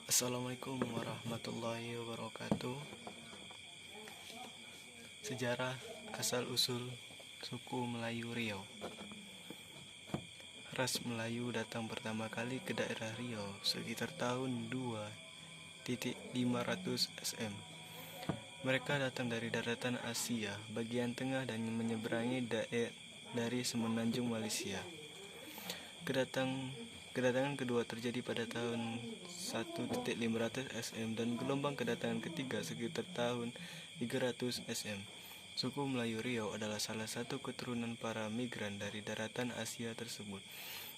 Assalamualaikum warahmatullahi wabarakatuh. Sejarah asal-usul suku Melayu Riau. Ras Melayu datang pertama kali ke daerah Riau sekitar tahun 2.500 SM. Mereka datang dari daratan Asia bagian tengah dan menyeberangi dari semenanjung Malaysia. Kedatangan kedua terjadi pada tahun 1.500 SM dan gelombang kedatangan ketiga sekitar tahun 300 SM. Suku Melayu Riau adalah salah satu keturunan para migran dari daratan Asia tersebut.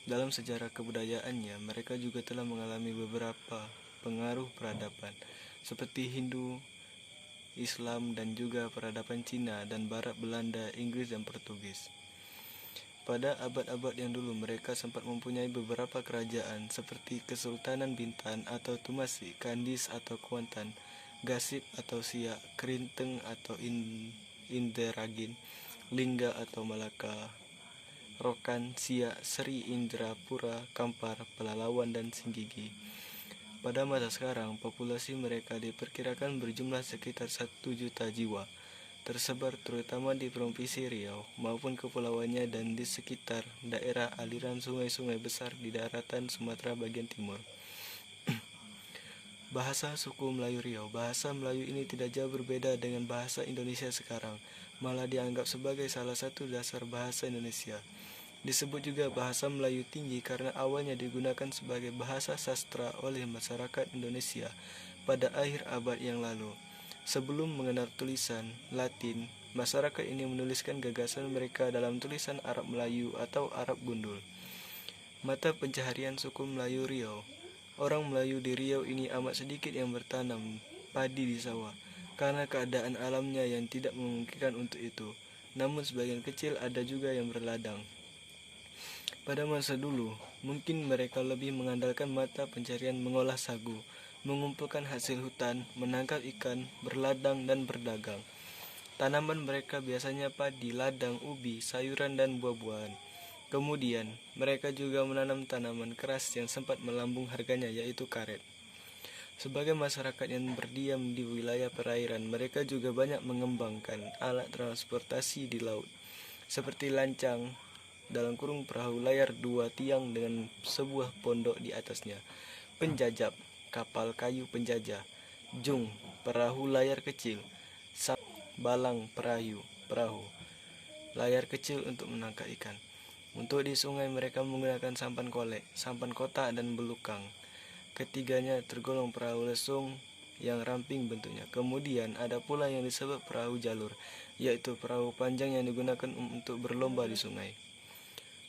Dalam sejarah kebudayaannya, mereka juga telah mengalami beberapa pengaruh peradaban seperti Hindu, Islam, dan juga peradaban Cina dan Barat, Belanda, Inggris, dan Portugis. Pada abad-abad yang dulu mereka sempat mempunyai beberapa kerajaan seperti Kesultanan Bintan atau Tumasik, Kandis atau Kuantan, Gasip atau Siak, Kerinteng atau Inderagin, Lingga atau Malaka, Rokan, Siak, Seri, Indrapura, Kampar, Pelalawan, dan Singgigi. Pada masa sekarang, populasi mereka diperkirakan berjumlah sekitar 1 juta jiwa, tersebar terutama di Provinsi Riau maupun kepulauannya dan di sekitar daerah aliran sungai-sungai besar di daratan Sumatera bagian timur. Bahasa suku Melayu Riau. Bahasa Melayu ini tidak jauh berbeda dengan bahasa Indonesia sekarang, malah dianggap sebagai salah satu dasar bahasa Indonesia. Disebut juga bahasa Melayu tinggi karena awalnya digunakan sebagai bahasa sastra oleh masyarakat Indonesia pada akhir abad yang lalu. Sebelum mengenal tulisan Latin, masyarakat ini menuliskan gagasan mereka dalam tulisan Arab Melayu atau Arab Gundul. Mata pencaharian suku Melayu Riau. Orang Melayu di Riau ini amat sedikit yang bertanam padi di sawah, karena keadaan alamnya yang tidak memungkinkan untuk itu. Namun sebagian kecil ada juga yang berladang. Pada masa dulu, mungkin mereka lebih mengandalkan mata pencarian mengolah sagu, mengumpulkan hasil hutan, menangkap ikan, berladang, dan berdagang. Tanaman mereka biasanya padi, ladang, ubi, sayuran, dan buah-buahan. Kemudian, mereka juga menanam tanaman keras yang sempat melambung harganya, yaitu karet. Sebagai masyarakat yang berdiam di wilayah perairan, mereka juga banyak mengembangkan alat transportasi di laut, seperti lancang, dalam kurung perahu layar 2 tiang dengan sebuah pondok di atasnya, penjajab, kapal kayu penjajah, jung, perahu layar kecil, balang, perahu, layar kecil untuk menangkap ikan. Untuk di sungai mereka menggunakan sampan kolek, sampan kotak, dan belukang. Ketiganya tergolong perahu lesung yang ramping bentuknya. Kemudian ada pula yang disebut perahu jalur, yaitu perahu panjang yang digunakan untuk berlomba di sungai.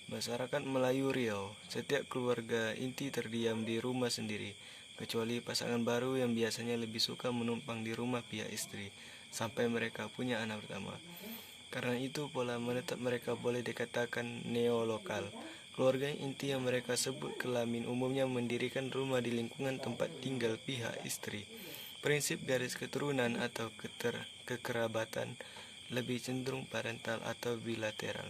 Masyarakat Melayu Riau, setiap keluarga inti terdiam di rumah sendiri, kecuali pasangan baru yang biasanya lebih suka menumpang di rumah pihak istri, sampai mereka punya anak pertama. Karena itu pola menetap mereka boleh dikatakan neolokal. Keluarga inti yang mereka sebut kelamin umumnya mendirikan rumah di lingkungan tempat tinggal pihak istri. Prinsip garis keturunan atau kekerabatan lebih cenderung parental atau bilateral.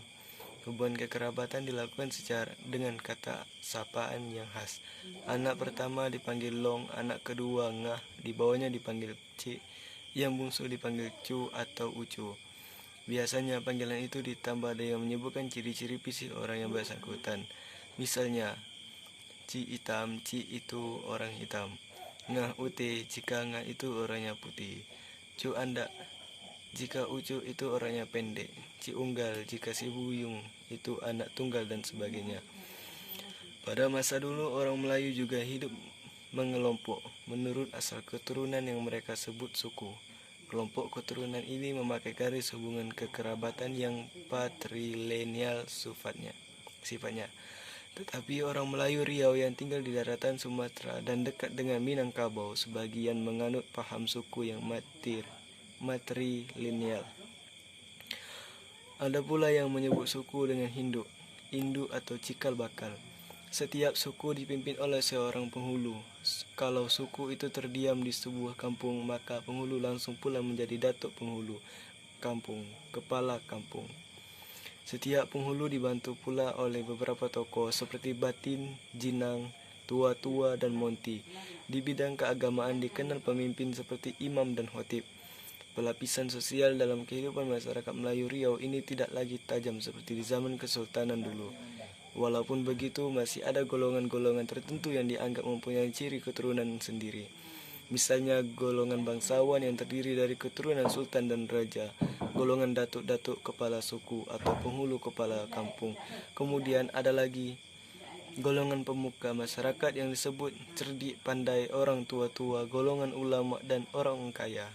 Hubungan kekerabatan dilakukan dengan kata sapaan yang khas. Anak pertama dipanggil Long, anak kedua Ngah, di bawahnya dipanggil Cik, yang bungsu dipanggil Cu atau Ucu. Biasanya panggilan itu ditambah dengan menyebutkan ciri-ciri fisik orang yang bersangkutan. Misalnya, Ci hitam, Ci itu orang hitam. Ngah ute, jika Ngah itu orangnya putih. Cu andak, jika Ucu itu orangnya pendek. Ci unggal, jika si Buyung itu anak tunggal, dan sebagainya. Pada masa dulu orang Melayu juga hidup mengelompok menurut asal keturunan yang mereka sebut suku. Kelompok keturunan ini memakai garis hubungan kekerabatan yang patrilineal sifatnya. Tetapi orang Melayu Riau yang tinggal di daratan Sumatera dan dekat dengan Minangkabau sebagian menganut paham suku yang matrilineal. Ada pula yang menyebut suku dengan Hindu atau cikal bakal. Setiap suku dipimpin oleh seorang penghulu. Kalau suku itu terdiam di sebuah kampung, maka penghulu langsung pula menjadi datuk penghulu kampung, kepala kampung. Setiap penghulu dibantu pula oleh beberapa tokoh seperti Batin, Jinang, tua-tua, dan monti. Di bidang keagamaan dikenal pemimpin seperti imam dan khotib. Pelapisan sosial dalam kehidupan masyarakat Melayu Riau ini tidak lagi tajam seperti di zaman Kesultanan dulu. Walaupun begitu, masih ada golongan-golongan tertentu yang dianggap mempunyai ciri keturunan sendiri. Misalnya golongan bangsawan yang terdiri dari keturunan sultan dan raja, golongan datuk-datuk kepala suku atau penghulu kepala kampung. Kemudian ada lagi golongan pemuka masyarakat yang disebut cerdik, pandai, orang tua-tua, golongan ulama, dan orang kaya.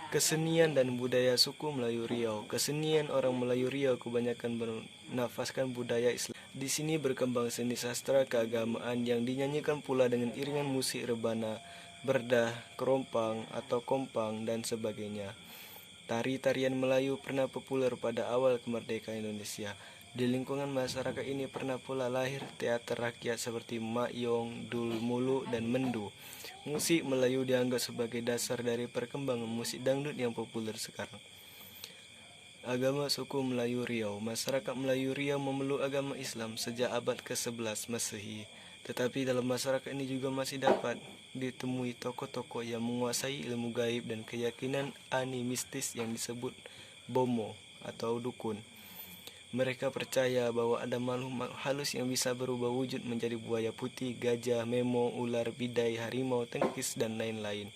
Kesenian dan budaya suku Melayu Riau. Kesenian orang Melayu Riau kebanyakan bernafaskan budaya Islam. Di sini berkembang seni sastra keagamaan yang dinyanyikan pula dengan iringan musik rebana, berdah, kerompang atau kompang, dan sebagainya. Tari-tarian Melayu pernah populer pada awal kemerdekaan Indonesia. Di lingkungan masyarakat ini pernah pula lahir teater rakyat seperti Mak Yong, Dul Mulu, dan Mendu. Musik Melayu dianggap sebagai dasar dari perkembangan musik dangdut yang populer sekarang. Agama suku Melayu Riau. Masyarakat Melayu Riau memeluk agama Islam sejak abad ke-11 Masehi. Tetapi dalam masyarakat ini juga masih dapat ditemui tokoh-tokoh yang menguasai ilmu gaib dan keyakinan animistis yang disebut bomo atau dukun. Mereka percaya bahwa ada makhluk halus yang bisa berubah wujud menjadi buaya putih, gajah, memo, ular, bidai, harimau, tengkis, dan lain-lain.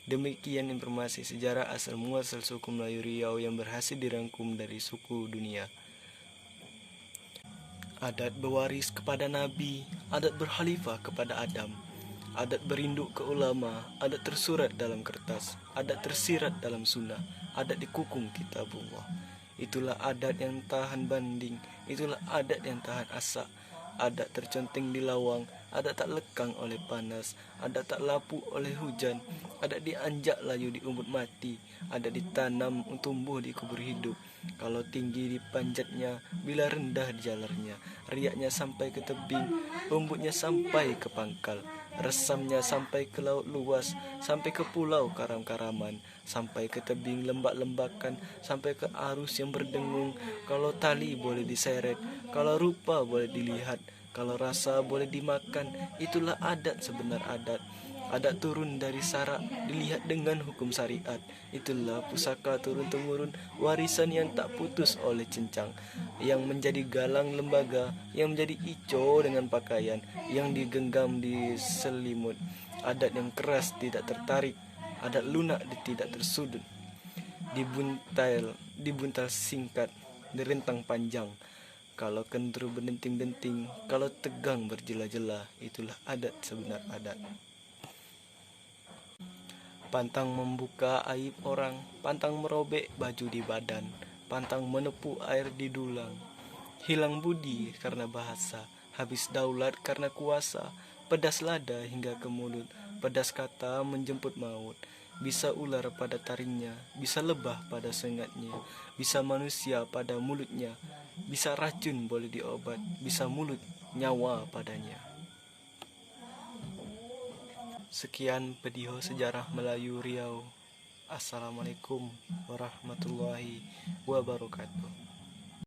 Demikian informasi sejarah asal muasal suku Melayu Riau yang berhasil dirangkum dari suku dunia. Adat berwaris kepada Nabi, adat berkhalifah kepada Adam, adat berinduk ke ulama, adat tersurat dalam kertas, adat tersirat dalam sunnah, adat dikukung kitabullah. Itulah adat yang tahan banding, itulah adat yang tahan asak, adat terconteng di lawang, adat tak lekang oleh panas, adat tak lapuk oleh hujan, adat dianjak layu di umbut mati, adat ditanam tumbuh di kubur hidup. Kalau tinggi dipanjatnya, bila rendah dijalarnya, riaknya sampai ke tebing, umbutnya sampai ke pangkal, resamnya sampai ke laut luas, sampai ke pulau karam-karaman, sampai ke tebing lembak-lembakan, sampai ke arus yang berdengung. Kalau tali boleh diseret, kalau rupa boleh dilihat, kalau rasa boleh dimakan. Itulah adat sebenar adat. Adat turun dari syarak, dilihat dengan hukum syariat. Itulah pusaka turun-temurun, warisan yang tak putus oleh cencang, yang menjadi galang lembaga, yang menjadi ico dengan pakaian, yang digenggam di selimut. Adat yang keras tidak tertarik, adat lunak tidak tersudut, dibuntal singkat, direntang panjang. Kalau kendur berdenting-denting, kalau tegang berjela-jela, itulah adat sebenar adat. Pantang membuka aib orang, pantang merobek baju di badan, pantang menepuk air di dulang. Hilang budi karena bahasa, habis daulat karena kuasa, pedas lada hingga ke mulut, pedas kata menjemput maut. Bisa ular pada taringnya, bisa lebah pada sengatnya, bisa manusia pada mulutnya, bisa racun boleh diobat, bisa mulut nyawa padanya. Sekian video sejarah Melayu Riau. Assalamualaikum warahmatullahi wabarakatuh.